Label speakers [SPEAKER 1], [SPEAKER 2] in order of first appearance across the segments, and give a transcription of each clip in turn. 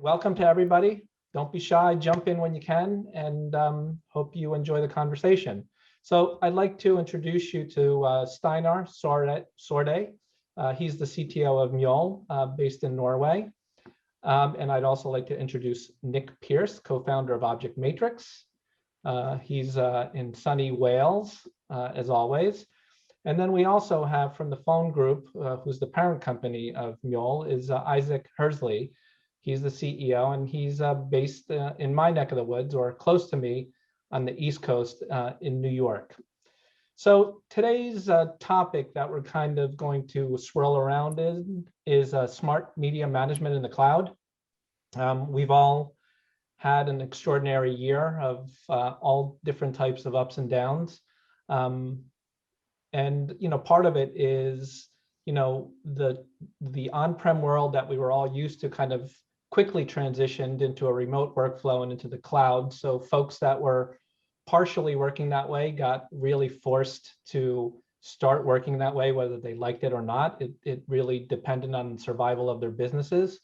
[SPEAKER 1] Welcome to everybody. Don't be shy, jump in when you can, and hope you enjoy the conversation. So I'd like to introduce you to Steinar Søreide. He's the CTO of Mjoll, based in Norway. And I'd also like to introduce Nick Pearce, co-founder of Object Matrix. He's in sunny Wales, as always. And then we also have from the phone group, who's the parent company of Mule, is Isaac Hersley. He's the CEO, and he's based in my neck of the woods, or close to me, on the East Coast in New York. So today's topic that we're kind of going to swirl around is smart media management in the cloud. We've all had an extraordinary year of all different types of ups and downs. And part of it is the on-prem world that we were all used to kind of quickly transitioned into a remote workflow and into the cloud. So folks that were partially working that way got really forced to start working that way, whether they liked it or not. It really depended on the survival of their businesses.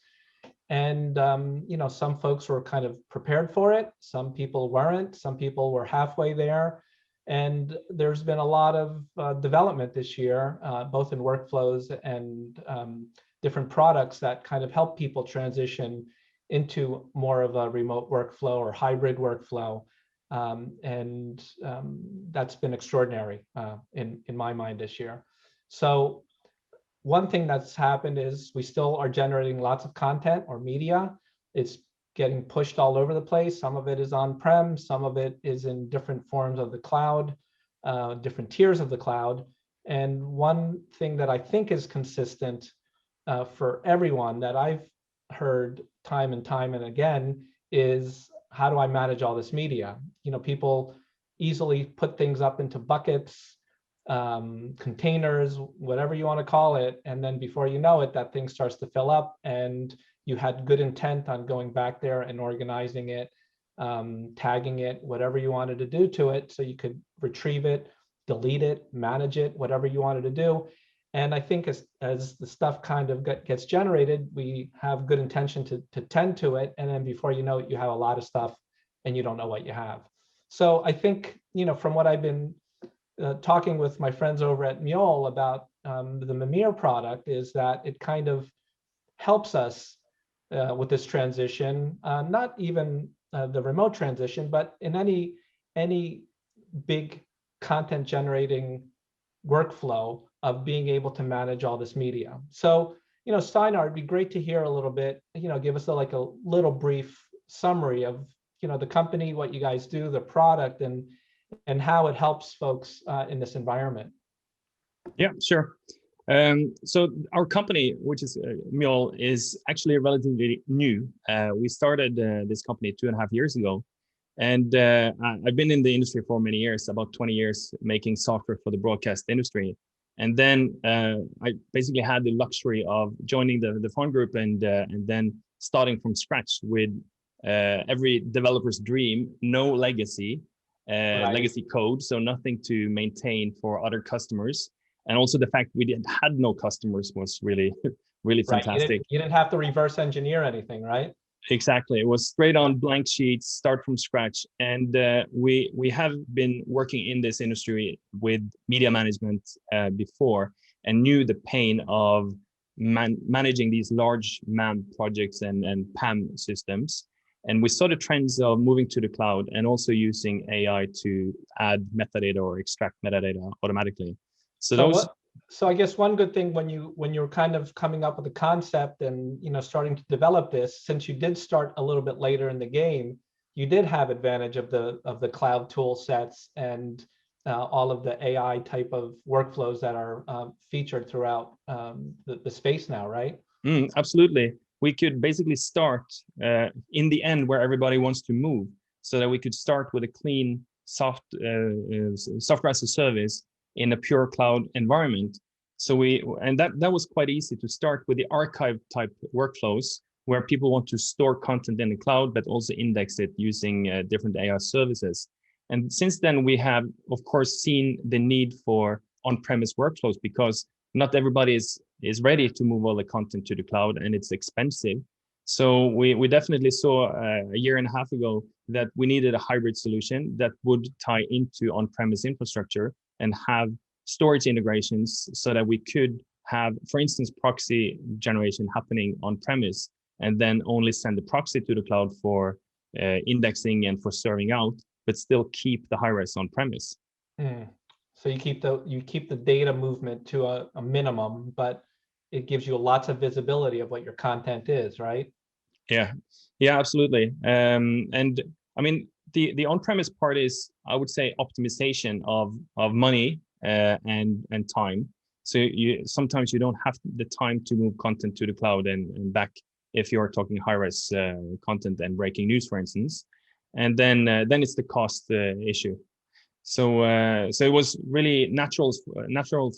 [SPEAKER 1] And some folks were kind of prepared for it. Some people weren't. Some people were halfway there. And there's been a lot of development this year, both in workflows and different products that kind of help people transition into more of a remote workflow or hybrid workflow. That's been extraordinary in my mind this year. So one thing that's happened is we still are generating lots of content or media. It's getting pushed all over the place. Some of it is on-prem, some of it is in different forms of the cloud, different tiers of the cloud. And one thing that I think is consistent for everyone that I've heard time and again is, how do I manage all this media? People easily put things up into buckets, containers, whatever you want to call it. And then before you know it, that thing starts to fill up, and you had good intent on going back there and organizing it, tagging it, whatever you wanted to do to it, so you could retrieve it, delete it, manage it, whatever you wanted to do. And I think as the stuff kind of gets generated, we have good intention to tend to it. And then before you know it, you have a lot of stuff and you don't know what you have. So I think, from what I've been talking with my friends over at Mjoll about the Mimir product, is that it kind of helps us with this transition, not even the remote transition, but in any big content generating workflow of being able to manage all this media. So, Steinar, it'd be great to hear a little bit, give us a little brief summary of, the company, what you guys do, the product, and how it helps folks in this environment.
[SPEAKER 2] Yeah, sure. So our company, which is Mjoll, is actually relatively new. We started this company 2.5 years ago. And I've been in the industry for many years, about 20 years, making software for the broadcast industry. And then I basically had the luxury of joining the phone group and then starting from scratch with every developer's dream, no legacy, legacy code, so nothing to maintain for other customers. And also the fact we had no customers was really, really fantastic.
[SPEAKER 1] You didn't have to reverse engineer anything, right?
[SPEAKER 2] Exactly. It was straight on blank sheets, start from scratch. And we have been working in this industry with media management before, and knew the pain of managing these large MAM projects and PAM systems. And we saw the trends of moving to the cloud and also using AI to add metadata or extract metadata automatically.
[SPEAKER 1] So I guess one good thing when you're kind of coming up with a concept and starting to develop this, since you did start a little bit later in the game, you did have advantage of the cloud tool sets and all of the AI type of workflows that are featured throughout the space now, right?
[SPEAKER 2] Absolutely. We could basically start in the end where everybody wants to move, so that we could start with a clean software as a service in a pure cloud environment. So that was quite easy to start with the archive type workflows, where people want to store content in the cloud, but also index it using different AI services. And since then, we have, of course, seen the need for on-premise workflows, because not everybody is ready to move all the content to the cloud, and it's expensive. So we definitely saw a year and a half ago that we needed a hybrid solution that would tie into on-premise infrastructure and have storage integrations so that we could have, for instance, proxy generation happening on-premise and then only send the proxy to the cloud for indexing and for serving out, but still keep the high-res on-premise.
[SPEAKER 1] So you keep the data movement to a minimum, but it gives you lots of visibility of what your content is, right?
[SPEAKER 2] Yeah, absolutely. And I mean, the on-premise part is, I would say, optimization of money and time. So sometimes you don't have the time to move content to the cloud and back if you're talking high-res content and breaking news, for instance. And then it's the cost issue. So it was really natural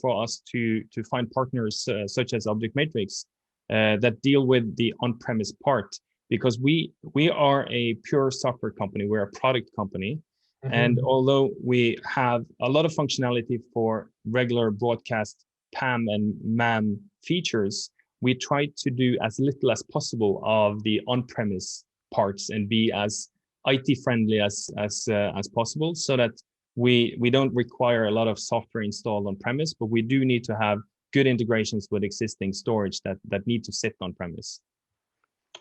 [SPEAKER 2] for us to find partners such as Object Matrix that deal with the on-premise part, because we are a pure software company. We're a product company. Mm-hmm. And although we have a lot of functionality for regular broadcast PAM and MAM features, we try to do as little as possible of the on-premise parts and be as IT friendly as possible, so that we don't require a lot of software installed on premise, but we do need to have good integrations with existing storage that need to sit on premise.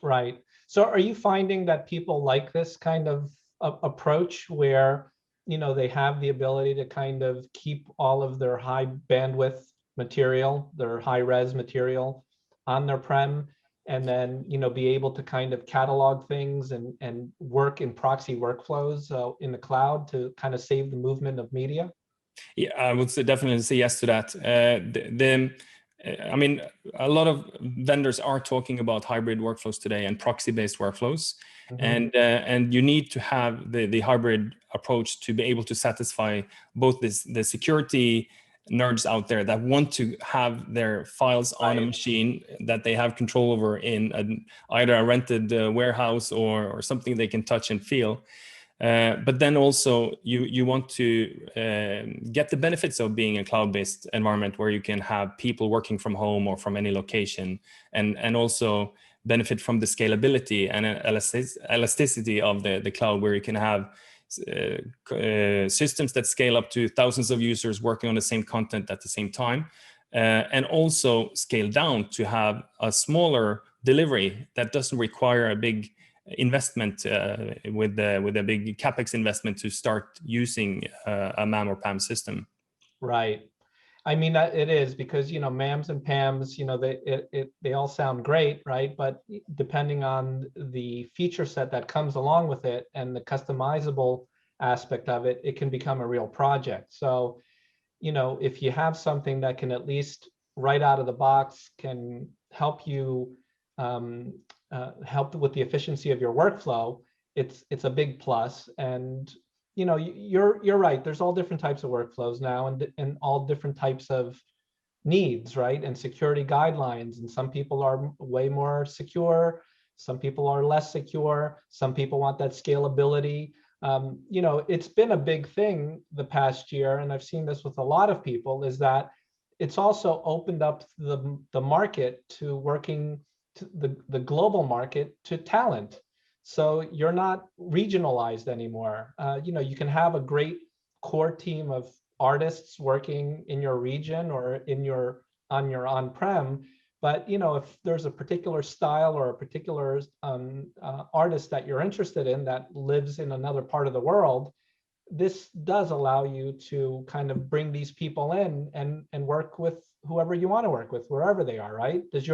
[SPEAKER 1] Right. So are you finding that people like this kind of approach where, they have the ability to kind of keep all of their high bandwidth material, their high res material on their prem, and then, be able to kind of catalog things and work in proxy workflows in the cloud to kind of save the movement of media?
[SPEAKER 2] Yeah, I would definitely say yes to that. I mean, a lot of vendors are talking about hybrid workflows today and proxy-based workflows. Mm-hmm. And you need to have the hybrid approach to be able to satisfy both the security nerds out there that want to have their files on a machine that they have control over in either a rented warehouse or something they can touch and feel. But then also you want to get the benefits of being a cloud-based environment where you can have people working from home or from any location, and also benefit from the scalability and elasticity of the cloud, where you can have systems that scale up to thousands of users working on the same content at the same time, and also scale down to have a smaller delivery that doesn't require a big investment with a big capex investment to start using a MAM or PAM system.
[SPEAKER 1] Right. I mean, it is, because MAMs and PAMs, they all sound great, right? But depending on the feature set that comes along with it and the customizable aspect of it, it can become a real project. So, if you have something that can at least right out of the box can help you help with the efficiency of your workflow, it's a big plus. And you're right. There's all different types of workflows now, and all different types of needs, right? And security guidelines. And some people are way more secure. Some people are less secure. Some people want that scalability. It's been a big thing the past year, and I've seen this with a lot of people, is that it's also opened up the market to working to the global market to talent. So you're not regionalized anymore. You can have a great core team of artists working in your region or on your on-prem, but if there's a particular style or a particular artist that you're interested in that lives in another part of the world, this does allow you to kind of bring these people in and work with whoever you want to work with, wherever they are, right? Does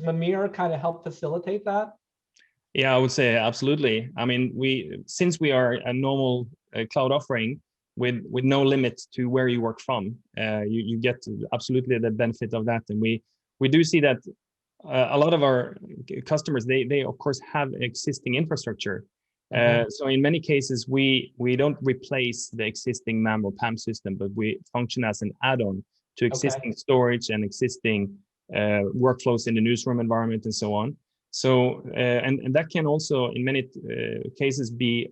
[SPEAKER 1] Mimir kind of help facilitate that?
[SPEAKER 2] Yeah, I would say absolutely. I mean, since we are a normal cloud offering with no limit to where you work from, you get absolutely the benefit of that. And we do see that a lot of our customers, they of course have existing infrastructure. Mm-hmm. So in many cases, we don't replace the existing MAM or PAM system, but we function as an add-on to existing storage and existing workflows in the newsroom environment and so on. So, and that can also, in many cases, be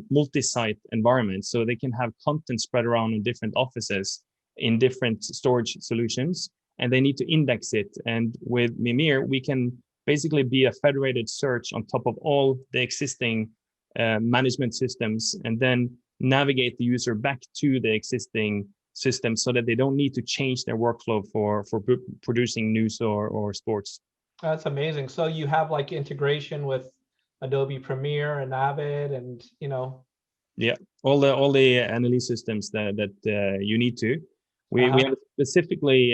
[SPEAKER 2] multi-site environments. So they can have content spread around in different offices in different storage solutions, and they need to index it. And with Mimir, we can basically be a federated search on top of all the existing management systems, and then navigate the user back to the existing system so that they don't need to change their workflow for producing news or sports.
[SPEAKER 1] That's amazing. So you have like integration with Adobe Premiere and Avid, and
[SPEAKER 2] Yeah, all the analysis systems that you need to. We have specifically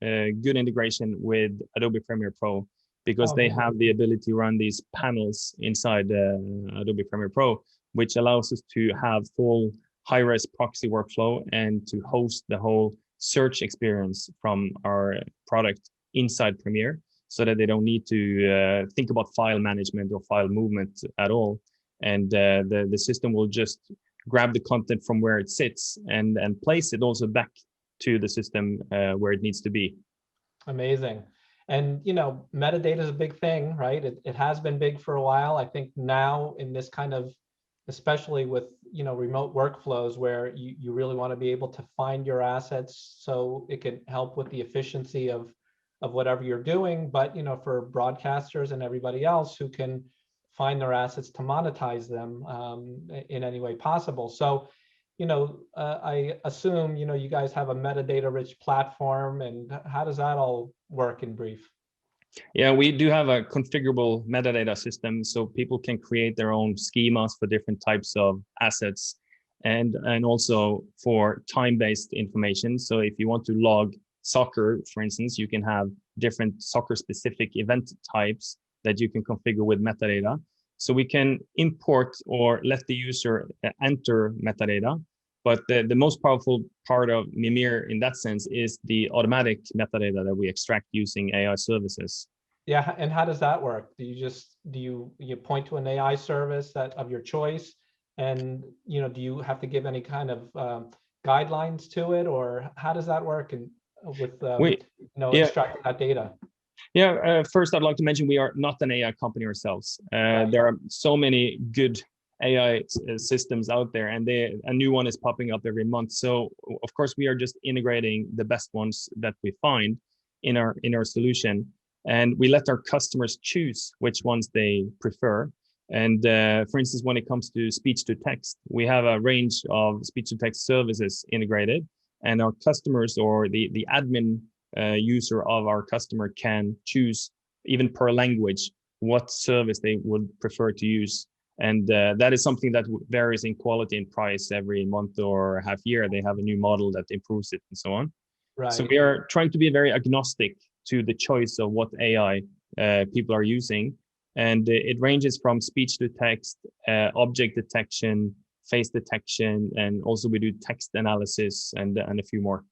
[SPEAKER 2] good integration with Adobe Premiere Pro, because they have the ability to run these panels inside Adobe Premiere Pro, which allows us to have full high-res proxy workflow and to host the whole search experience from our product inside Premiere, so that they don't need to think about file management or file movement at all. And the system will just grab the content from where it sits and place it also back to the system where it needs to be.
[SPEAKER 1] Amazing. And metadata is a big thing, right? It has been big for a while. I think now in this kind of, especially with remote workflows where you really want to be able to find your assets so it can help with the efficiency of whatever you're doing. But for broadcasters and everybody else who can find their assets to monetize them in any way possible. So I assume you guys have a metadata rich platform, and how does that all work in brief?
[SPEAKER 2] Yeah, we do have a configurable metadata system, so people can create their own schemas for different types of assets, and also for time-based information. So if you want to log soccer, for instance, you can have different soccer-specific event types that you can configure with metadata. So we can import or let the user enter metadata. But the most powerful part of Mimir in that sense is the automatic metadata that we extract using AI services.
[SPEAKER 1] Yeah, and how does that work? Do you point to an AI service of your choice, and do you have to give any kind of guidelines to it, or how does that work? And with extracting that data.
[SPEAKER 2] Yeah, first I'd like to mention we are not an AI company ourselves.
[SPEAKER 1] Right.
[SPEAKER 2] There are so many good AI systems out there, and a new one is popping up every month. So of course we are just integrating the best ones that we find in our solution, and we let our customers choose which ones they prefer. And for instance, when it comes to speech to text, we have a range of speech to text services integrated, and our customers or the admin user of our customer can choose, even per language, what service they would prefer to use. And that is something that varies in quality and price every month or half year. They have a new model that improves it and so on.
[SPEAKER 1] Right.
[SPEAKER 2] So we are trying to be very agnostic to the choice of what AI people are using. And it ranges from speech to text, object detection, face detection, and also we do text analysis and a few more.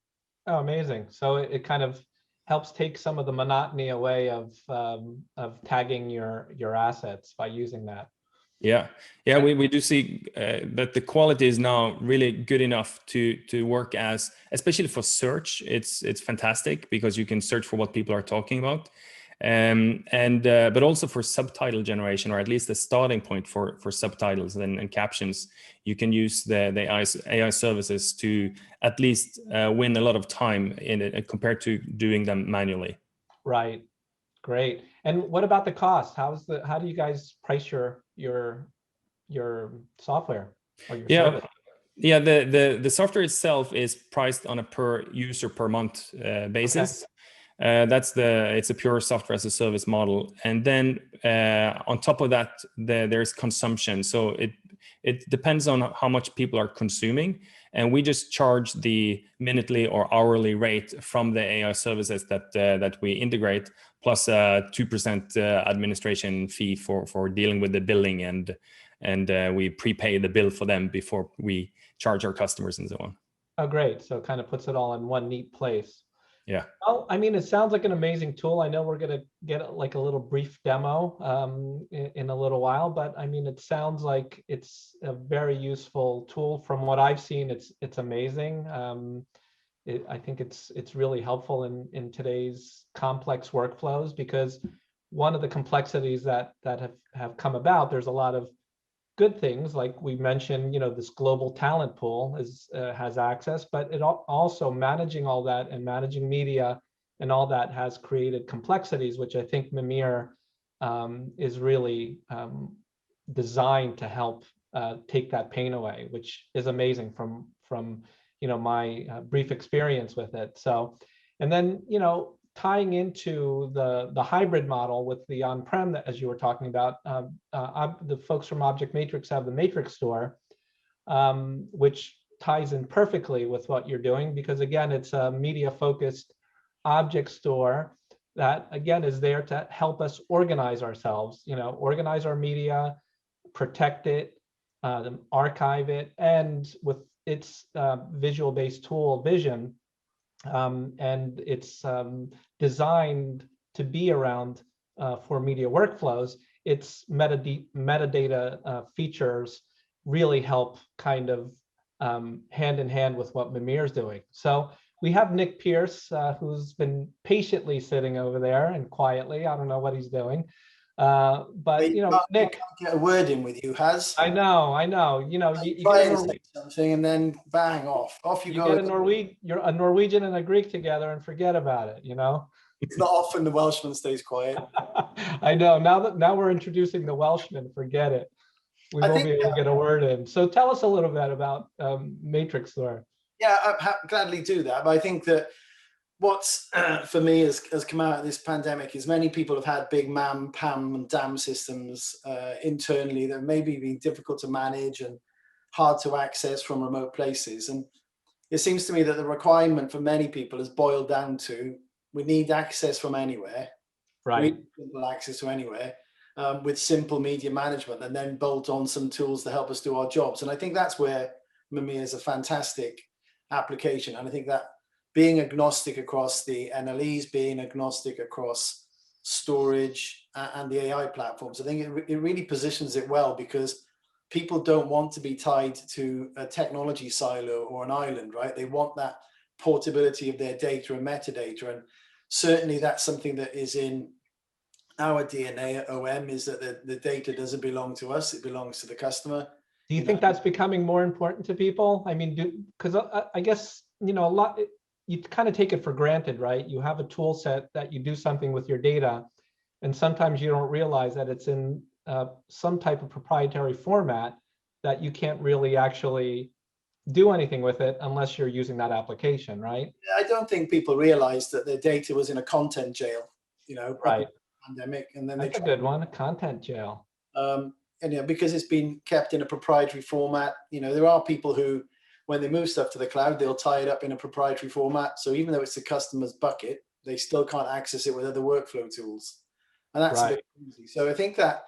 [SPEAKER 1] Oh, amazing. So it kind of helps take some of the monotony away of tagging your assets by using that.
[SPEAKER 2] Yeah, we do see that the quality is now really good enough to work as, especially for search. It's fantastic because you can search for what people are talking about, but also for subtitle generation, or at least the starting point for subtitles and captions. You can use the AI services to at least win a lot of time in it compared to doing them manually.
[SPEAKER 1] Right. Great. And what about the cost? How do you guys price your software or your service?
[SPEAKER 2] Yeah, the software itself is priced on a per user per month basis. Okay. It's a pure software as a service model, and then on top of that, there's consumption. So it depends on how much people are consuming, and we just charge the minutely or hourly rate from the AI services that we integrate, plus a 2% administration fee for dealing with the billing, and we prepay the bill for them before we charge our customers and so on.
[SPEAKER 1] Oh, great. So it kind of puts it all in one neat place.
[SPEAKER 2] Yeah.
[SPEAKER 1] Well, I mean, it sounds like an amazing tool. I know we're going to get like a little brief demo in a little while, but I mean, it sounds like it's a very useful tool. From what I've seen, it's amazing. I think it's really helpful in today's complex workflows, because one of the complexities that have come about, there's a lot of good things, like we mentioned, this global talent pool has access, but it also managing all that and managing media and all that has created complexities, which I think Mimir is really designed to help take that pain away, which is amazing from my brief experience with it. So, and then tying into the hybrid model with the on-prem, that as you were talking about, the folks from Object Matrix have the Matrix Store, which ties in perfectly with what you're doing, because again, it's a media-focused object store that again is there to help us organize ourselves, organize our media, protect it, archive it, and with its visual-based tool Vision, and it's designed to be around for media workflows. Its metadata features really help kind of hand in hand with what Mimir's doing. So we have Nick Pearce, who's been patiently sitting over there and quietly. I don't know what he's doing. But Nick,
[SPEAKER 3] can't get a word in with you, Has.
[SPEAKER 1] I know. You
[SPEAKER 3] try to say something and then bang, off you go.
[SPEAKER 1] You're a Norwegian and a Greek together, and forget about it.
[SPEAKER 3] It's not often the Welshman stays quiet.
[SPEAKER 1] I know. Now we're introducing the Welshman. Forget it. We won't be able to get a word in. So tell us a little bit about Matrix Store.
[SPEAKER 3] Yeah, I'd gladly do that. But I think that what's for me has come out of this pandemic is many people have had big MAM, PAM, and DAM systems internally that maybe been difficult to manage and hard to access from remote places. And it seems to me that the requirement for many people has boiled down to we need access from anywhere,
[SPEAKER 1] right?
[SPEAKER 3] Simple access to anywhere with simple media management, and then bolt on some tools to help us do our jobs. And I think that's where Mimir is a fantastic application. And I think that being agnostic across the NLEs, being agnostic across storage and the AI platforms, I think it really positions it well, because people don't want to be tied to a technology silo or an island, right? They want that portability of their data and metadata. And certainly that's something that is in our DNA at OM, is that the data doesn't belong to us, it belongs to the customer.
[SPEAKER 1] Do you think that's becoming more important to people? I mean, because I guess, a lot, you kind of take it for granted, right? You have a tool set that you do something with your data, and sometimes you don't realize that it's in some type of proprietary format that you can't really actually do anything with it unless you're using that application, right?
[SPEAKER 3] I don't think people realized that their data was in a content jail,
[SPEAKER 1] right.
[SPEAKER 3] Pandemic, and then
[SPEAKER 1] that's a good one, a content jail.
[SPEAKER 3] And because it's been kept in a proprietary format, there are people who, when they move stuff to the cloud, they'll tie it up in a proprietary format. So even though it's the customer's bucket, they still can't access it with other workflow tools. And that's right. A bit easy. So I think that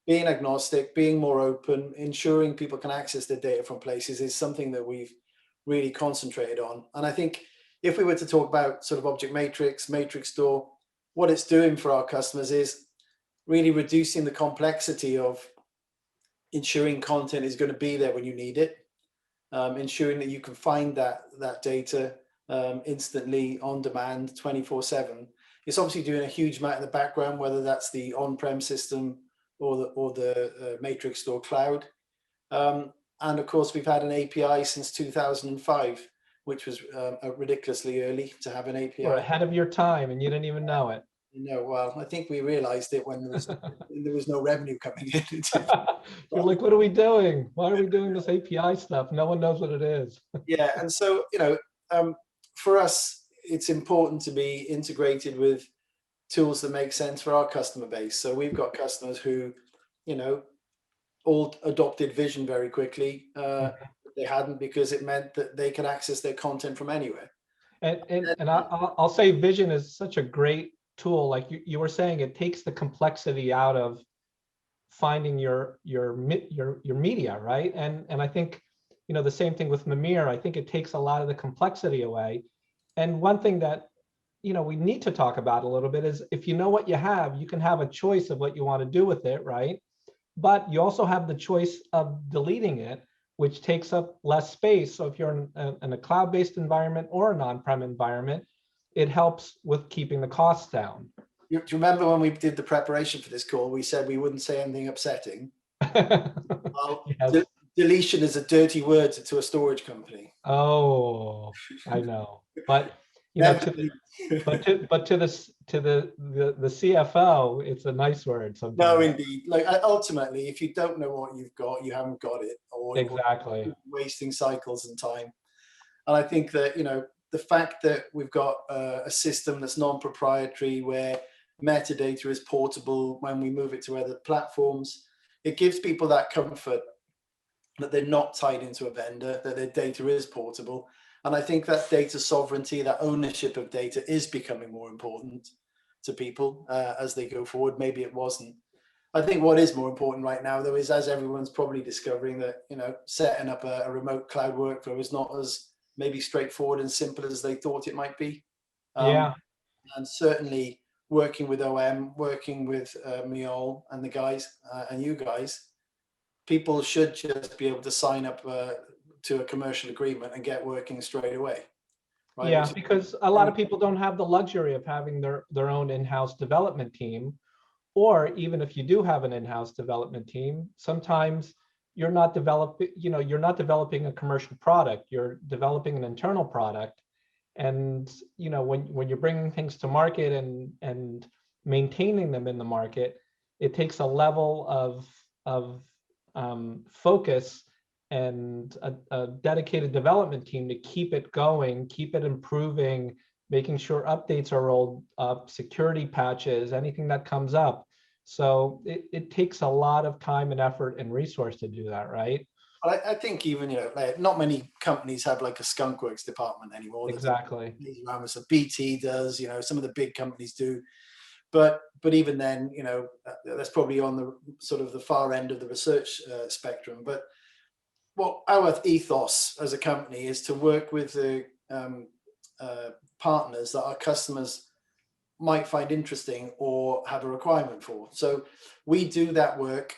[SPEAKER 3] being agnostic, being more open, ensuring people can access their data from places is something that we've really concentrated on. And I think if we were to talk about sort of Object Matrix, Matrix Store, what it's doing for our customers is really reducing the complexity of ensuring content is going to be there when you need it, ensuring that you can find that data instantly on demand 24/7. It's obviously doing a huge amount in the background, whether that's the on-prem system or the Matrix Store cloud. And of course, we've had an API since 2005, which was ridiculously early to have an API.
[SPEAKER 1] You're ahead of your time, and you didn't even know it.
[SPEAKER 3] Well, I think we realized it when there was no revenue coming in.
[SPEAKER 1] You're like, what are we doing? Why are we doing this API stuff? No one knows what it is.
[SPEAKER 3] Yeah, and so, for us, it's important to be integrated with tools that make sense for our customer base. So we've got customers who, all adopted Vision very quickly. They hadn't, because it meant that they could access their content from anywhere.
[SPEAKER 1] And I'll say Vision is such a great tool. Like you were saying, it takes the complexity out of finding your media, right? And I think, the same thing with Mimir. I think it takes a lot of the complexity away. And one thing that we need to talk about a little bit is, if you know what you have, you can have a choice of what you want to do with it, right? But you also have the choice of deleting it, which takes up less space. So if you're in a cloud-based environment or an on-prem environment, it helps with keeping the costs down.
[SPEAKER 3] Do you remember when we did the preparation for this call, we said we wouldn't say anything upsetting? Well, yes. Deletion is a dirty word to a storage company.
[SPEAKER 1] Oh, I know. But, you know, but to the CFO, it's a nice word sometimes.
[SPEAKER 3] No, indeed. Like ultimately, if you don't know what you've got, you haven't got it, or
[SPEAKER 1] Exactly.
[SPEAKER 3] you're wasting cycles and time. And I think that, you know, the fact that we've got a system that's non-proprietary, where metadata is portable when we move it to other platforms, it gives people that comfort that they're not tied into a vendor, that their data is portable. And I think that data sovereignty, that ownership of data, is becoming more important to people as they go forward. Maybe it wasn't. I think what is more important right now, though, is, as everyone's probably discovering, that, you know, setting up a remote cloud workflow is not as maybe straightforward and simple as they thought it might be.
[SPEAKER 1] Yeah.
[SPEAKER 3] And certainly working with OM, working with Mjoll and the guys and you guys, people should just be able to sign up to a commercial agreement and get working straight away. Right?
[SPEAKER 1] Yeah, because a lot of people don't have the luxury of having their own in-house development team. Or even if you do have an in-house development team, sometimes you're not developing a commercial product, you're developing an internal product. And, you know, when you're bringing things to market and maintaining them in the market, it takes a level of focus and a dedicated development team to keep it going, keep it improving, making sure updates are rolled up, security patches, anything that comes up. So it takes a lot of time and effort and resource to do that, right?
[SPEAKER 3] I think even, you know, like, not many companies have like a skunk works department anymore.
[SPEAKER 1] Exactly.
[SPEAKER 3] So BT does, you know, some of the big companies do. But even then, you know, that's probably on the sort of the far end of the research spectrum. But what our ethos as a company is to work with the partners that our customers might find interesting or have a requirement for. So we do that work.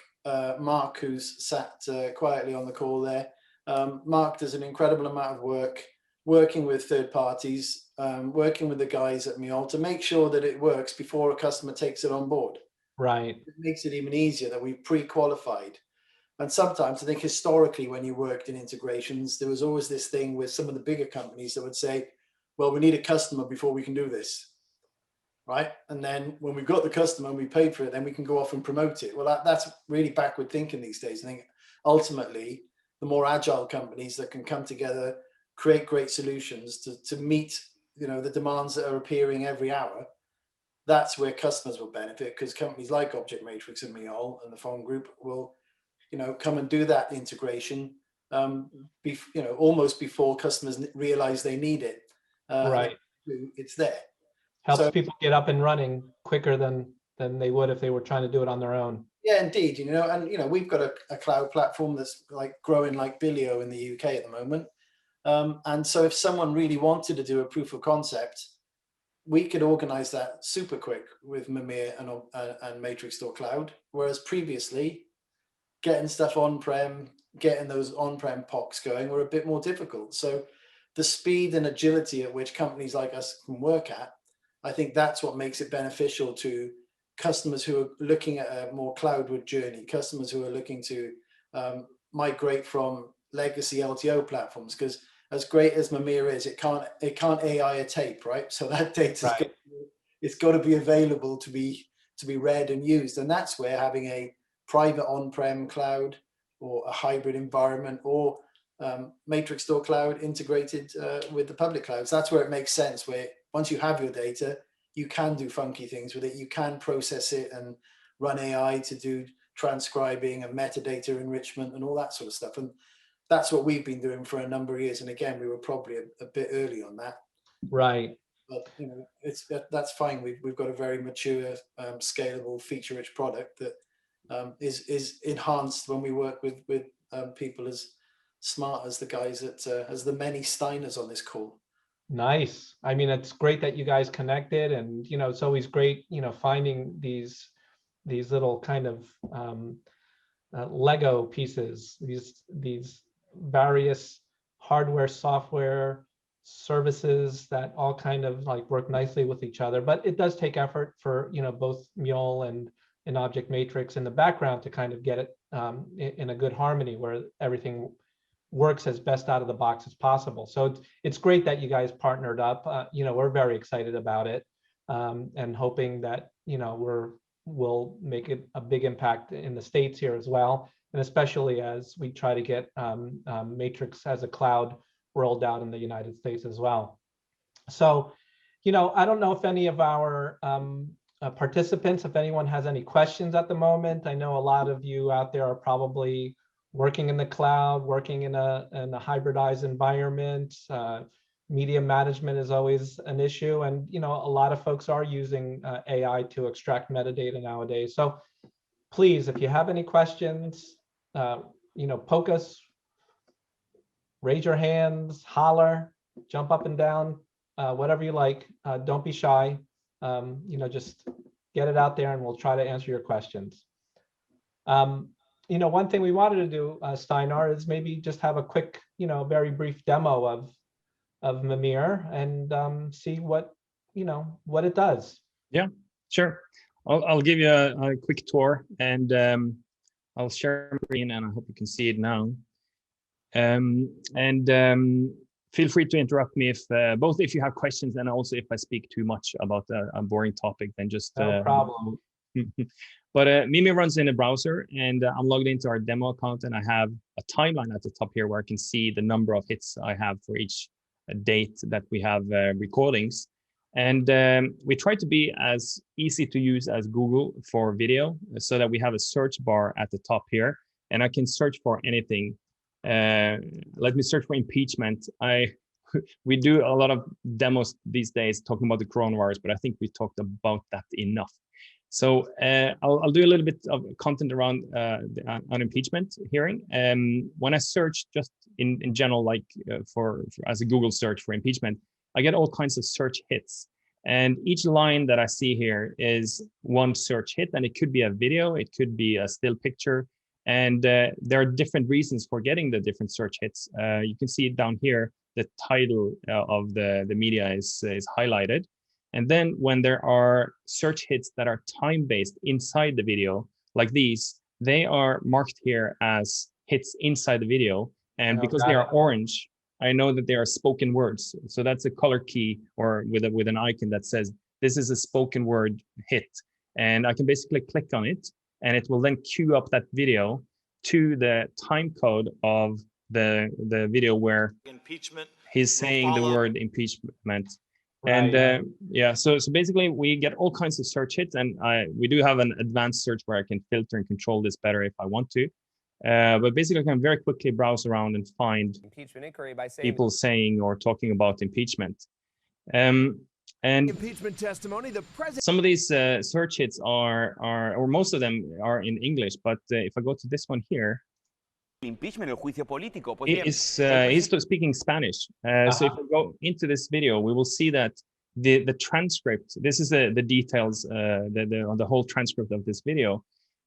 [SPEAKER 3] Mark, who's sat quietly on the call there, Mark does an incredible amount of work working with third parties, working with the guys at Mjoll to make sure that it works before a customer takes it on board.
[SPEAKER 1] Right.
[SPEAKER 3] It makes it even easier that we've pre-qualified. And sometimes I think historically, when you worked in integrations, there was always this thing with some of the bigger companies that would say, well, we need a customer before we can do this. Right. And then when we've got the customer and we paid for it, then we can go off and promote it. Well, that's really backward thinking these days. I think ultimately, the more agile companies that can come together, create great solutions to meet, you know, the demands that are appearing every hour, that's where customers will benefit, because companies like Object Matrix and Mjoll and the phone group will, you know, come and do that integration, you know, almost before customers realize they need it.
[SPEAKER 1] Right.
[SPEAKER 3] It's there.
[SPEAKER 1] Helps people get up and running quicker than they would if they were trying to do it on their own.
[SPEAKER 3] Yeah, indeed. You know, and, you know, we've got a cloud platform that's like growing like Bilio in the UK at the moment. And so if someone really wanted to do a proof of concept, we could organize that super quick with Mimir and Matrix Store Cloud. Whereas previously, getting stuff on-prem, getting those on-prem POCs going were a bit more difficult. So the speed and agility at which companies like us can work at, I think that's what makes it beneficial to customers who are looking at a more cloudward journey, customers who are looking to migrate from legacy LTO platforms. Because as great as Mimir is, it can't AI a tape, right? So that data, right, it's got to be available to be read and used. And that's where having a private on-prem cloud or a hybrid environment or Matrix Store Cloud integrated with the public clouds, that's where it makes sense, where once you have your data, you can do funky things with it. You can process it and run AI to do transcribing and metadata enrichment and all that sort of stuff. And that's what we've been doing for a number of years. And again, we were probably a bit early on that.
[SPEAKER 1] Right.
[SPEAKER 3] But, you know, that's fine. We've got a very mature, scalable, feature-rich product that is enhanced when we work with people as smart as the guys as the many Steiners on this call.
[SPEAKER 1] Nice. I mean, it's great that you guys connected, and, you know, it's always great, you know, finding these little kind of Lego pieces, these various hardware, software, services that all kind of like work nicely with each other. But it does take effort for, you know, both Mjoll and Object Matrix in the background to kind of get it in a good harmony where everything works as best out of the box as possible. So it's great that you guys partnered up. You know, we're very excited about it, and hoping that, you know, we'll make it a big impact in the States here as well, and especially as we try to get Matrix as a cloud rolled out in the United States as well. So, you know, I don't know if any of our participants, if anyone has any questions at the moment. I know a lot of you out there are probably working in the cloud, working in a hybridized environment. Media management is always an issue, and you know, a lot of folks are using AI to extract metadata nowadays. So please, if you have any questions, you know, poke us, raise your hands, holler, jump up and down, whatever you like. Don't be shy. You know, just get it out there and we'll try to answer your questions. You know, one thing we wanted to do, Steinar, is maybe just have a quick, you know, very brief demo of Mimir and see what, you know, what it does.
[SPEAKER 2] Yeah, sure. I'll give you a quick tour, and I'll share my screen, and I hope you can see it now. Feel free to interrupt me if both if you have questions and also if I speak too much about a boring topic, then just
[SPEAKER 1] no problem.
[SPEAKER 2] But Mimi runs in a browser, and I'm logged into our demo account, and I have a timeline at the top here where I can see the number of hits I have for each date that we have recordings. And we try to be as easy to use as Google for video, so that we have a search bar at the top here, and I can search for anything. Let me search for impeachment. We do a lot of demos these days talking about the coronavirus, but I think we talked about that enough. So I'll do a little bit of content around on impeachment hearing. When I search just in general, like for as a Google search for impeachment, I get all kinds of search hits. And each line that I see here is one search hit, and it could be a video, it could be a still picture. And there are different reasons for getting the different search hits. You can see it down here, the title of the media is highlighted. And then when there are search hits that are time-based inside the video, like these, they are marked here as hits inside the video. And because they are orange, I know that they are spoken words. So that's a color key, or with an icon that says, this is a spoken word hit. And I can basically click on it, and it will then queue up that video to the time code of the video where he's saying the word impeachment. Right. And yeah, so basically we get all kinds of search hits, and we do have an advanced search where I can filter and control this better if I want to. But basically I can very quickly browse around and find people saying or talking about impeachment. And
[SPEAKER 4] impeachment testimony,
[SPEAKER 2] some of these search hits are, or most of them are in English, but if I go to this one here, he's speaking Spanish. So if we go into this video, we will see that the transcript, this is the details, the whole transcript of this video.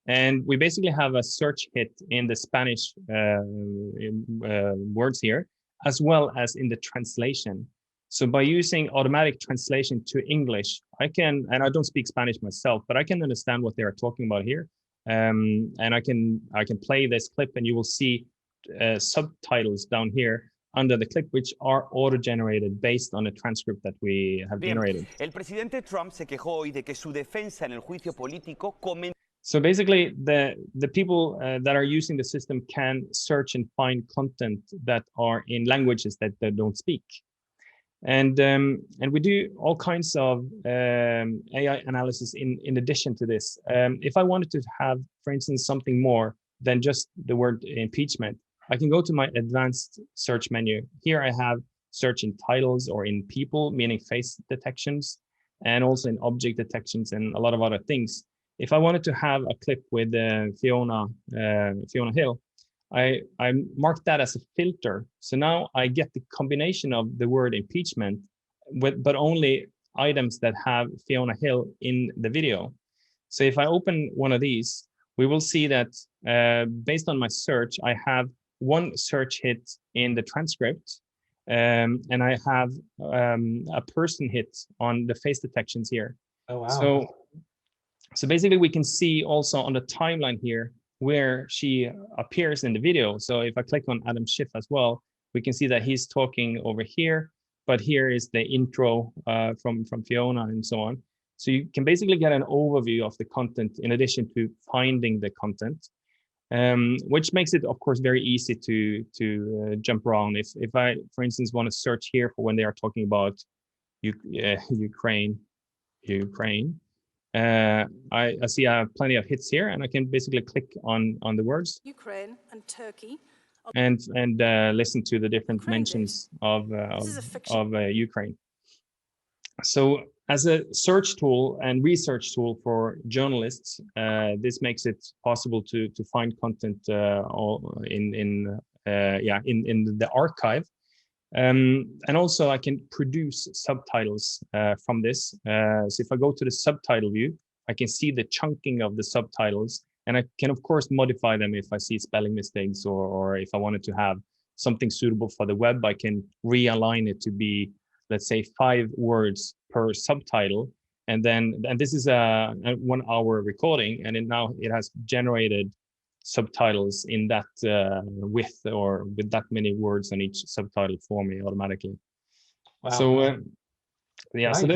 [SPEAKER 2] And we basically have a search hit in the Spanish words here, as well as in the translation. So by using automatic translation to English, I can, and I don't speak Spanish myself, but I can understand what they are talking about here. And I can play this clip, and you will see subtitles down here under the clip, which are auto-generated based on the transcript that we have generated.
[SPEAKER 4] El presidente Trump se quejó hoy de que su defensa en el juicio político
[SPEAKER 2] So basically, the people that are using the system can search and find content that are in languages that they don't speak. And we do all kinds of AI analysis in addition to this. If I wanted to have, for instance, something more than just the word impeachment, I can go to my advanced search menu. Here I have search in titles or in people, meaning face detections, and also in object detections and a lot of other things. If I wanted to have a clip with Fiona Hill, I marked that as a filter. So now I get the combination of the word impeachment, but only items that have Fiona Hill in the video. So if I open one of these, we will see that based on my search, I have one search hit in the transcript, and I have a person hit on the face detections here.
[SPEAKER 1] Oh, wow.
[SPEAKER 2] So basically we can see also on the timeline here where she appears in the video. So if I click on Adam Schiff as well, we can see that he's talking over here, but here is the intro from Fiona and so on. So you can basically get an overview of the content in addition to finding the content, which makes it, of course, very easy to jump around. If I, for instance, want to search here for when they are talking about Ukraine, I see I have plenty of hits here, and I can basically click on the words.
[SPEAKER 5] Ukraine and Turkey.
[SPEAKER 2] And listen to the different mentions of Ukraine. So as a search tool and research tool for journalists, this makes it possible to find content in the archive. And also I can produce subtitles from this. So if I go to the subtitle view, I can see the chunking of the subtitles, and I can of course modify them if I see spelling mistakes, or if I wanted to have something suitable for the web, I can realign it to be, let's say, 5 words per subtitle. And this is a 1 hour recording, and now it has generated subtitles in that width, or with that many words on each subtitle for me automatically. Wow. So nice. So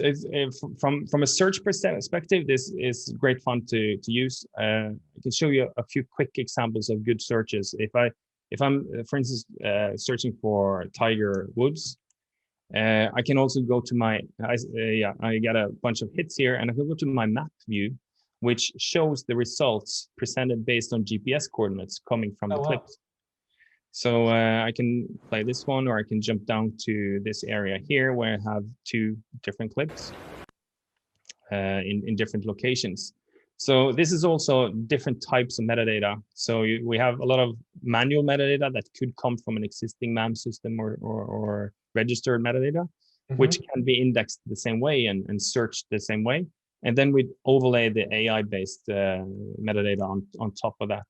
[SPEAKER 2] it's from a search perspective, this is great fun to use. I can show you a few quick examples of good searches. If I'm for instance searching for Tiger Woods, I can also go to my I get a bunch of hits here, and I can go to my map view, which shows the results presented based on GPS coordinates coming from the clips. So I can play this one, or I can jump down to this area here where I have 2 different clips in different locations. So this is also different types of metadata. So we have a lot of manual metadata that could come from an existing MAM system or registered metadata, which can be indexed the same way and searched the same way. And then we overlay the AI-based metadata on top of that.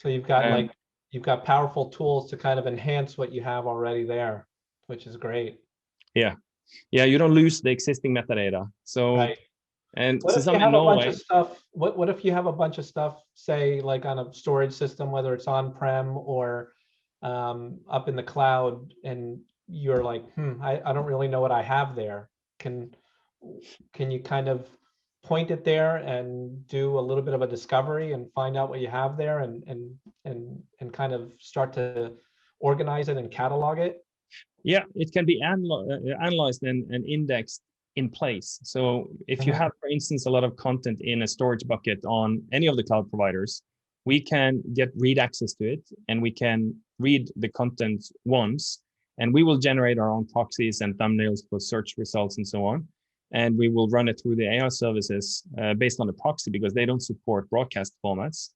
[SPEAKER 1] So you've got you've got powerful tools to kind of enhance what you have already there, which is great. Yeah,
[SPEAKER 2] you don't lose the existing metadata. So,
[SPEAKER 1] right.
[SPEAKER 2] And
[SPEAKER 1] what
[SPEAKER 2] since
[SPEAKER 1] if you
[SPEAKER 2] I'm
[SPEAKER 1] have
[SPEAKER 2] in
[SPEAKER 1] a
[SPEAKER 2] Norway,
[SPEAKER 1] bunch of stuff? What if you have a bunch of stuff, say, like on a storage system, whether it's on-prem or up in the cloud, and you're like, I don't really know what I have there. Can you kind of point it there and do a little bit of a discovery and find out what you have there, and kind of start to organize it and catalog it?
[SPEAKER 2] Yeah, it can be analyzed and indexed in place. So if you have, for instance, a lot of content in a storage bucket on any of the cloud providers, we can read access to it, and we can read the content once, and we will generate our own proxies and thumbnails for search results and so on. And we will run it through the AI services based on the proxy, because they don't support broadcast formats.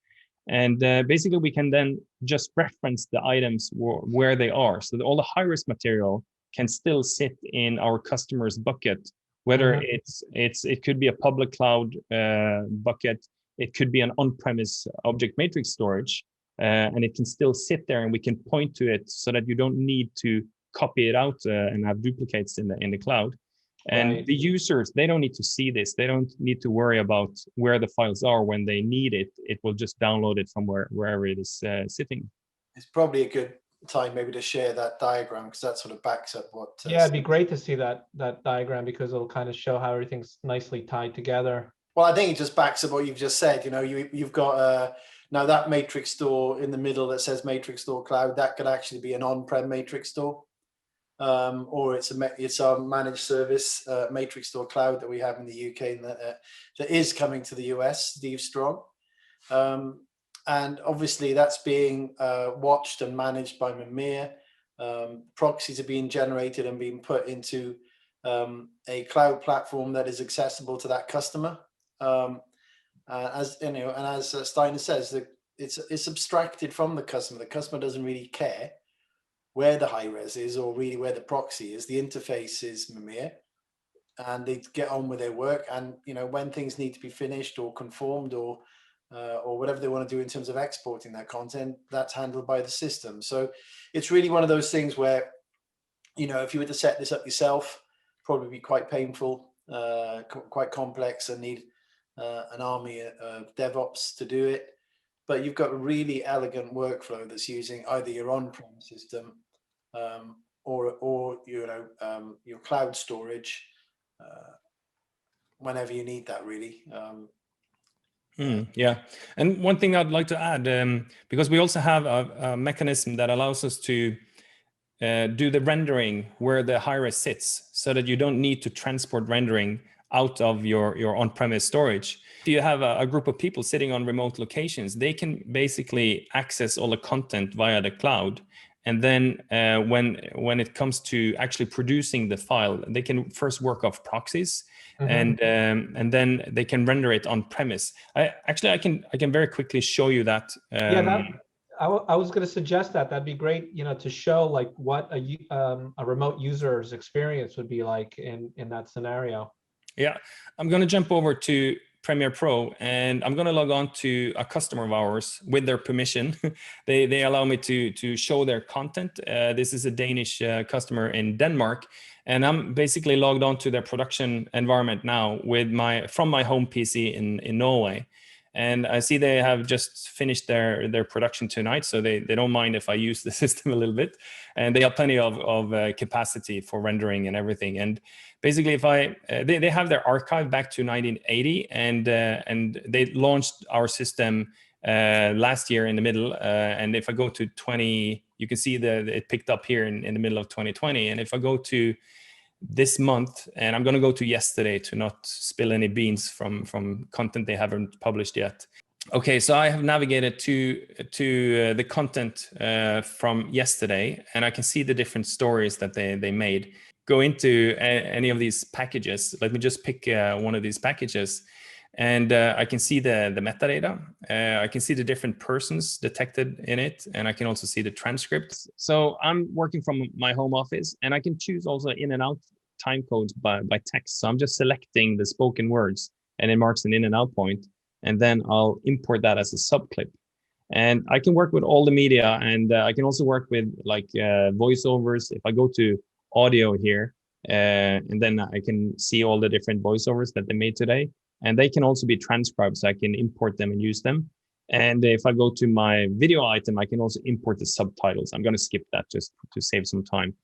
[SPEAKER 2] And basically, we can then just reference the items where they are. So that all the high-risk material can still sit in our customer's bucket, whether it could be a public cloud bucket, it could be an on-premise object matrix storage, and it can still sit there, and we can point to it so that you don't need to copy it out and have duplicates in the cloud. And the users, they don't need to see this. They don't need to worry about where the files are when they need it. It will just download it from wherever it is sitting.
[SPEAKER 3] It's probably a good time maybe to share that diagram, because that sort of backs up what...
[SPEAKER 1] yeah, it'd be great to see that diagram, because it'll kind of show how everything's nicely tied together.
[SPEAKER 3] Well, I think it just backs up what you've just said. You know, you've got now that matrix store in the middle that says matrix store cloud, that could actually be an on-prem matrix store. Or it's our managed service matrix store cloud that we have in the UK, and that is coming to the US, Steve Strong. And obviously that's being watched and managed by Mimir. Proxies are being generated and being put into a cloud platform that is accessible to that customer. As you know, and as Steinar says, that it's abstracted from the customer. The customer doesn't really care where the high res is, or really where the proxy is. The interface is Mimir, and they get on with their work. And you know, when things need to be finished or conformed, or whatever they want to do in terms of exporting their content, that's handled by the system. So it's really one of those things where, you know, if you were to set this up yourself, probably be quite painful, quite complex, and need an army of DevOps to do it. But you've got a really elegant workflow that's using either your on-prem system or your cloud storage whenever you need that, really.
[SPEAKER 2] Yeah, and one thing I'd like to add, because we also have a mechanism that allows us to do the rendering where the high-res sits, so that you don't need to transport rendering out of your on-premise storage. If you have a group of people sitting on remote locations, they can basically access all the content via the cloud. And then when it comes to actually producing the file, they can first work off proxies, and then they can render it on premise. I can very quickly show you that.
[SPEAKER 1] I was going to suggest that'd be great, to show like what a remote user's experience would be like in that scenario.
[SPEAKER 2] Yeah, I'm going to jump over to Premiere Pro, and I'm going to log on to a customer of ours with their permission. They allow me to show their content. This is a Danish customer in Denmark, and I'm basically logged on to their production environment now from my home PC in Norway. And I see they have just finished their production tonight, so they don't mind if I use the system a little bit, and they have plenty of capacity for rendering and everything. And basically, if they have their archive back to 1980, and they launched our system last year in the middle. And if I go to 20, you can see it picked up here in the middle of 2020. And if I go to this month, and I'm going to go to yesterday to not spill any beans from content they haven't published yet. Okay, so I have navigated to the content from yesterday, and I can see the different stories that they made. Go into any of these packages. Let me just pick one of these packages, and I can see the metadata. I can see the different persons detected in it, and I can also see the transcripts. So I'm working from my home office, and I can choose also in and out time codes by text. So I'm just selecting the spoken words, and it marks an in and out point, and then I'll import that as a subclip. And I can work with all the media, and I can also work with like voiceovers. If I go to audio here, and then I can see all the different voiceovers that they made today, and they can also be transcribed, so I can import them and use them. And if I go to my video item, I can also import the subtitles. I'm going to skip that just to save some time.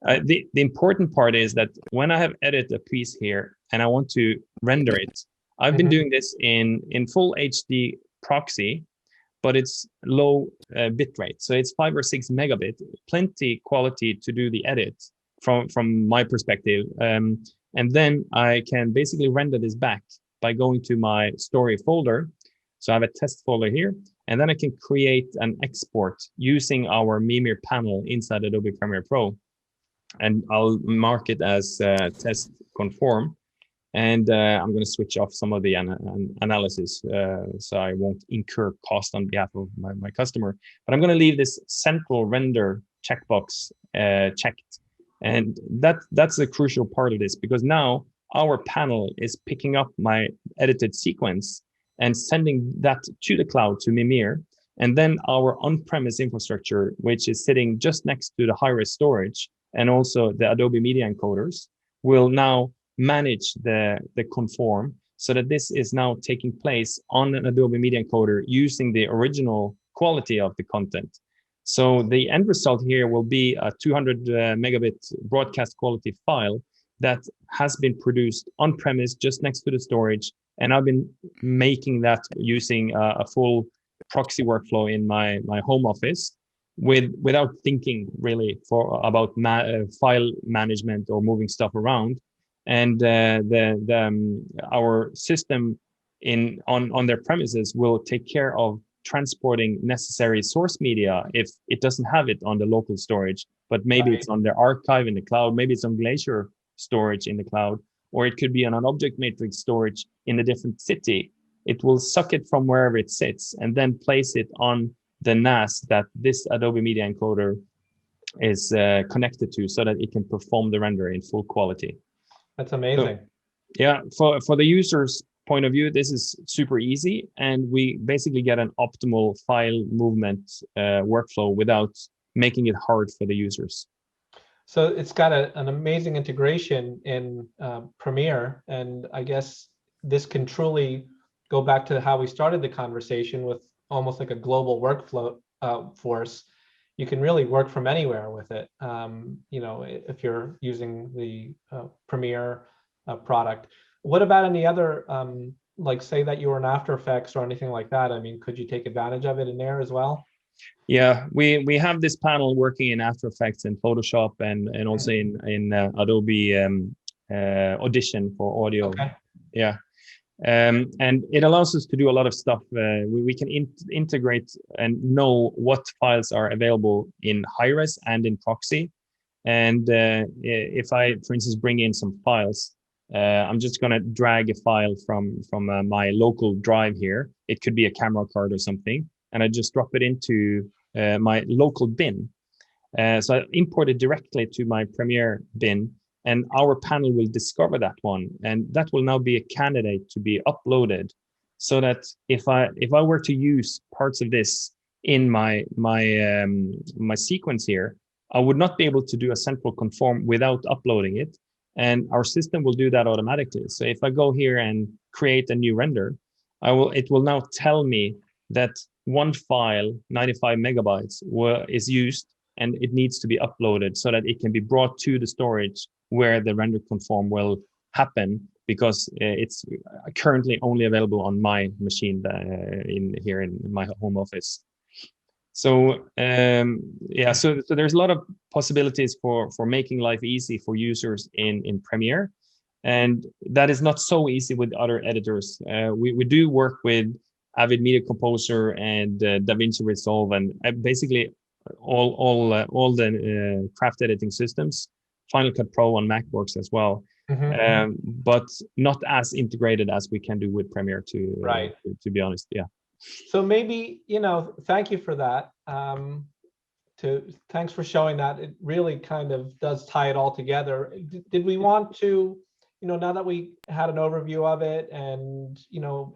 [SPEAKER 2] The important part is that when I have edited a piece here and I want to render it, I've been doing this in full HD proxy, but it's low bit rate. So it's 5 or 6 megabit, plenty quality to do the edit from my perspective. And then I can basically render this back by going to my story folder. So I have a test folder here, and then I can create an export using our Mimir panel inside Adobe Premiere Pro. And I'll mark it as test conform. And I'm going to switch off some of the analysis so I won't incur cost on behalf of my customer. But I'm going to leave this central render checkbox checked. And that's a crucial part of this, because now our panel is picking up my edited sequence and sending that to the cloud, to Mimir. And then our on-premise infrastructure, which is sitting just next to the high-res storage, and also the Adobe Media Encoders, will now manage the conform, so that this is now taking place on an Adobe Media Encoder using the original quality of the content. So the end result here will be a 200 megabit broadcast quality file that has been produced on premise just next to the storage. And I've been making that using a full proxy workflow in my home office without thinking really about file management or moving stuff around. And our system on their premises will take care of transporting necessary source media if it doesn't have it on the local storage, but maybe it's on their archive in the cloud, maybe it's on Glacier storage in the cloud, or it could be on an object matrix storage in a different city. It will suck it from wherever it sits and then place it on the NAS that this Adobe Media Encoder is connected to, so that it can perform the render in full quality.
[SPEAKER 1] That's amazing.
[SPEAKER 2] So, yeah, for the user's point of view, this is super easy, and we basically get an optimal file movement workflow without making it hard for the users.
[SPEAKER 1] So it's got an amazing integration in Premiere, and I guess this can truly go back to how we started the conversation with almost like a global workflow force, you can really work from anywhere with it. You know, if you're using the Premiere product. What about any other, like say that you were in After Effects or anything like that? I mean, could you take advantage of it in there as well?
[SPEAKER 2] Yeah, we have this panel working in After Effects and Photoshop and also in Adobe Audition for audio.
[SPEAKER 1] Okay.
[SPEAKER 2] Yeah. And it allows us to do a lot of stuff. We can integrate and know what files are available in high-res and in proxy. And if I, for instance, bring in some files, I'm just going to drag a file from my local drive here. It could be a camera card or something, and I just drop it into my local bin. So I import it directly to my Premiere bin, and our panel will discover that one, and that will now be a candidate to be uploaded, so that if I were to use parts of this in my sequence here, I would not be able to do a central conform without uploading it, and our system will do that automatically. So if I go here and create a new render, it will now tell me that one file, 95 megabytes, is used, and it needs to be uploaded so that it can be brought to the storage where the render conform will happen, because it's currently only available on my machine here in my home office. So yeah, so there's a lot of possibilities for making life easy for users in Premiere, and that is not so easy with other editors. We do work with Avid Media Composer and DaVinci Resolve, and basically all the craft editing systems. Final Cut Pro on Mac works as well, but not as integrated as we can do with Premiere, to be honest. Yeah.
[SPEAKER 1] So maybe, you know, thank you for that. Thanks for showing that. It really kind of does tie it all together. Did we want to, you know, now that we had an overview of it, and you know,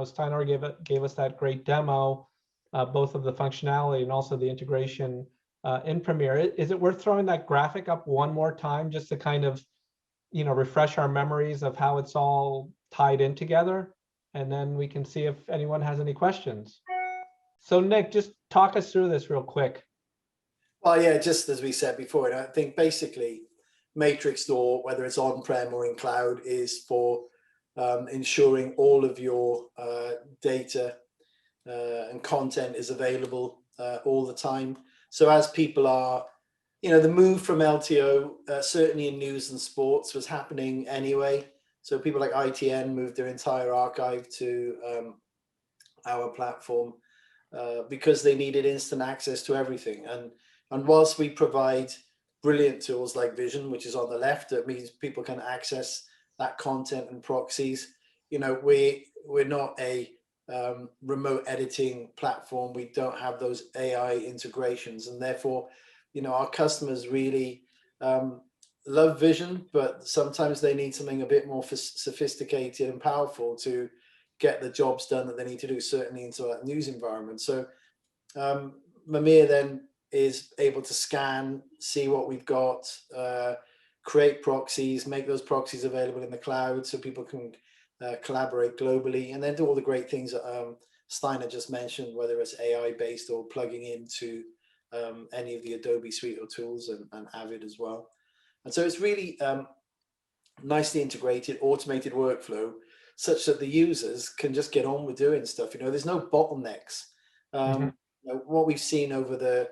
[SPEAKER 1] Steinar gave us that great demo, both of the functionality and also the integration in Premiere. Is it worth throwing that graphic up one more time just to kind of, you know, refresh our memories of how it's all tied in together? And then we can see if anyone has any questions. So Nick, just talk us through this real quick.
[SPEAKER 3] Well, yeah, just as we said before, and I think basically Matrix Store, whether it's on-prem or in cloud, is for ensuring all of your data and content is available all the time. So as people are, you know, the move from LTO, certainly in news and sports, was happening anyway. So people like ITN moved their entire archive to our platform because they needed instant access to everything. And whilst we provide brilliant tools like Vision, which is on the left, that means people can access that content and proxies. You know, we're not a remote editing platform. We don't have those AI integrations, and therefore, you know, our customers really love Vision, but sometimes they need something a bit more sophisticated and powerful to get the jobs done that they need to do, certainly into that news environment. So Mimir then is able to scan, see what we've got, create proxies, make those proxies available in the cloud so people can collaborate globally, and then do all the great things that Steinar just mentioned, whether it's AI-based or plugging into any of the Adobe suite of tools and Avid as well. And so it's really nicely integrated, automated workflow, such that the users can just get on with doing stuff. You know, there's no bottlenecks. You know, what we've seen over the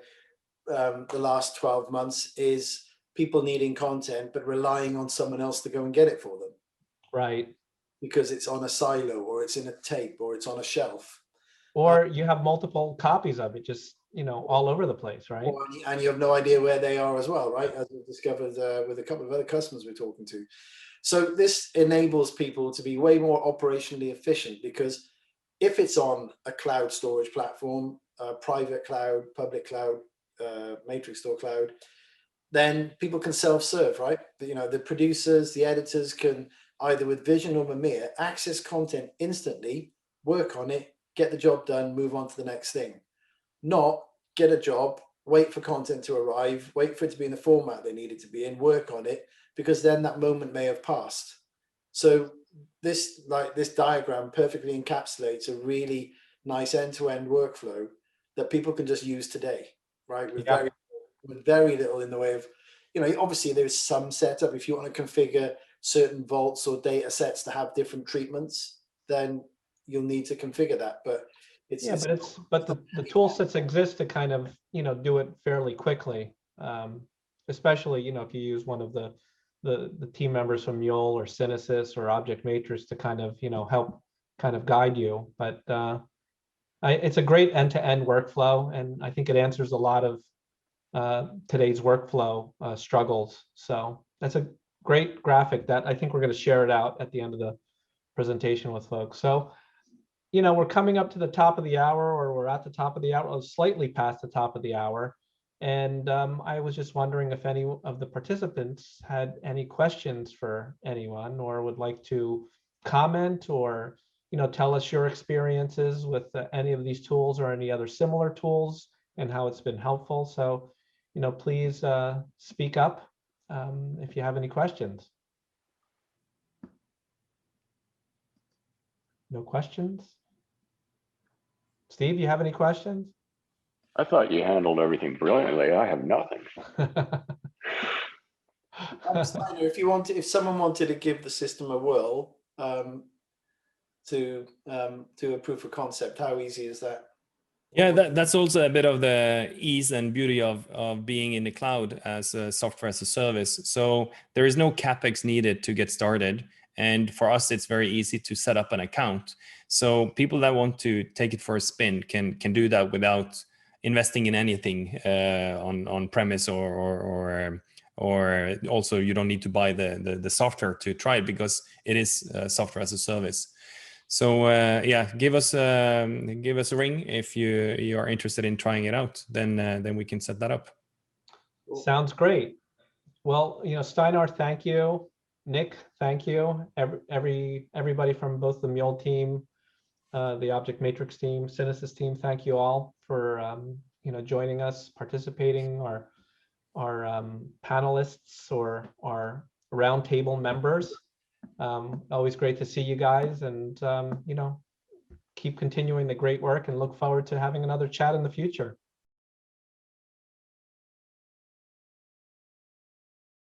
[SPEAKER 3] last 12 months is people needing content, but relying on someone else to go and get it for them.
[SPEAKER 1] Right.
[SPEAKER 3] Because it's on a silo, or it's in a tape, or it's on a shelf.
[SPEAKER 1] Or you have multiple copies of it, just, you know, all over the place, right?
[SPEAKER 3] And you have no idea where they are as well, right? As we've discovered with a couple of other customers we're talking to. So this enables people to be way more operationally efficient, because if it's on a cloud storage platform, private cloud, public cloud, Matrix Store cloud, then people can self-serve, right? You know, the producers, the editors can either with Vision or Mimir access content instantly, work on it, get the job done, move on to the next thing. Not get a job, wait for content to arrive, wait for it to be in the format they need it to be in, work on it, because then that moment may have passed. So this diagram perfectly encapsulates a really nice end-to-end workflow that people can just use today, right? With very little in the way of, obviously there's some setup. If you want to configure certain vaults or data sets to have different treatments, then you'll need to configure that. But
[SPEAKER 1] but the tool sets exist to kind of do it fairly quickly, especially if you use one of the team members from Mule or CineSys or Object Matrix to kind of help kind of guide you. But it's a great end-to-end workflow, and I think it answers a lot of today's workflow struggles. So that's a great graphic that I think we're going to share it out at the end of the presentation with folks. So, we're coming up to the top of the hour, or we're at the top of the hour, or slightly past the top of the hour. And I was just wondering if any of the participants had any questions for anyone, or would like to comment, or tell us your experiences with any of these tools or any other similar tools and how it's been helpful. So, please speak up if you have any questions. No questions? Steve, you have any questions?
[SPEAKER 5] I thought you handled everything brilliantly. I have nothing.
[SPEAKER 3] Steinar, if someone wanted to give the system a whirl to a proof of concept, how easy is that?
[SPEAKER 2] Yeah, that's also a bit of the ease and beauty of being in the cloud as a software as a service. So there is no CapEx needed to get started. And for us, it's very easy to set up an account. So people that want to take it for a spin can do that without investing in anything on premise, or also you don't need to buy the software to try it, because it is software as a service. So yeah, give us a ring if you are interested in trying it out. Then we can set that up.
[SPEAKER 1] Sounds great. Well, Steinar, thank you. Nick, thank you. Everybody from both the Mule team, the Object Matrix team, CineSys team, thank you all for joining us, participating, our panelists or our roundtable members. Always great to see you guys, and keep continuing the great work, and look forward to having another chat in the future.